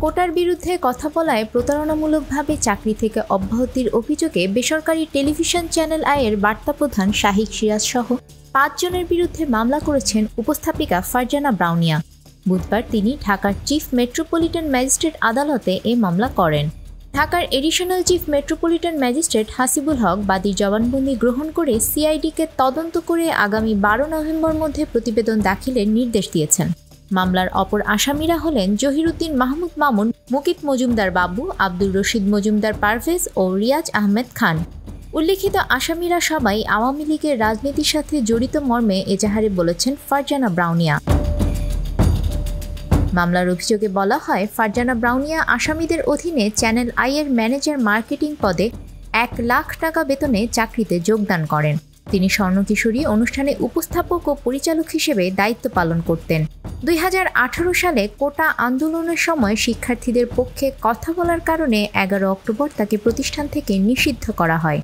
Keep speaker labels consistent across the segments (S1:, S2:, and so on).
S1: কোটার বিরুদ্ধে কথা বলায় প্রতারণামূলকভাবে চাকরি থেকে অব্যাহতির অভিযোগে বেসরকারি টেলিভিশন চ্যানেল আইয়ের বার্তা প্রধান শাহিক সিরাজ সহ ৫ জনের বিরুদ্ধে মামলা করেছেন উপস্থাপিকা ফারজানা ব্রাউনিয়া। বুধবার তিনি ঢাকার চিফ মেট্রোপলিটন ম্যাজিস্ট্রেট আদালতে এ মামলা করেন। ঢাকার additional chief metropolitan magistrate Hasibul Haque বাদীর জবানবন্দি গ্রহণ করে সিআইডিকে তদন্ত করে আগামী ১২ নভেম্বর মধ্যে প্রতিবেদন দাখিলের নির্দেশ দিয়েছেন। মামলার অপর আসামিরা হলেন জহিরুদ্দিন মাহমুদ মামুন, মুকিত মজুমদার বাবু, আব্দুর রশিদ মজুমদার পারভেজ ও রিয়াজ আহমেদ খান। উল্লেখিত আসামিরা সবাই আওয়ামী লীগের রাজনীতির সাথে জড়িত মর্মে এজাহারে বলেছেন ফারজানা ব্রাউনিয়া। মামলার অভিযোগে বলা হয়, ফারজানা ব্রাউনিয়া আসামিদের অধীনে চ্যানেল আইয়ের ম্যানেজার মার্কেটিং পদে ১ লাখ টাকা বেতনে চাকরিতে যোগদান করেন। তিনি স্বর্ণকিশোরী অনুষ্ঠানে উপস্থাপক ও পরিচালক হিসেবে দায়িত্ব পালন করতেন। ২০১৮ সালে কোটা আন্দোলনের সময় শিক্ষার্থীদের পক্ষে কথা বলার কারণে ১১ অক্টোবর তাকে প্রতিষ্ঠান থেকে নিষিদ্ধ করা হয়।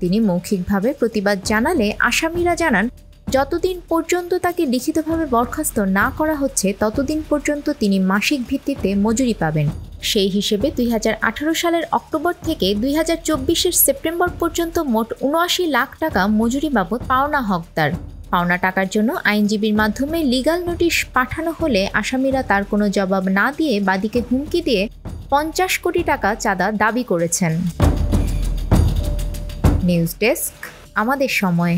S1: তিনি মৌখিকভাবে প্রতিবাদ জানালে আসামিরা জানান, যতদিন পর্যন্ত তাকে লিখিতভাবে বরখাস্ত না করা হচ্ছে ততদিন পর্যন্ত তিনি মাসিক ভিত্তিতে মজুরি পাবেন। সেই হিসেবে ২০১৮ সালের অক্টোবর থেকে ২০২৪-এর সেপ্টেম্বর পর্যন্ত মোট ৭৯ লাখ টাকা মজুরি বাবদ পাওনা হকদার। পাওনা টাকার জন্য আইনজীবীর মাধ্যমে লিগ্যাল নোটিশ পাঠানো হলে আসামিরা তার কোনো জবাব না দিয়ে বাদীকে হুমকি দিয়ে ৫০ কোটি টাকা চাঁদা দাবি করেছেন। নিউজ ডেস্ক, আমাদের সময়।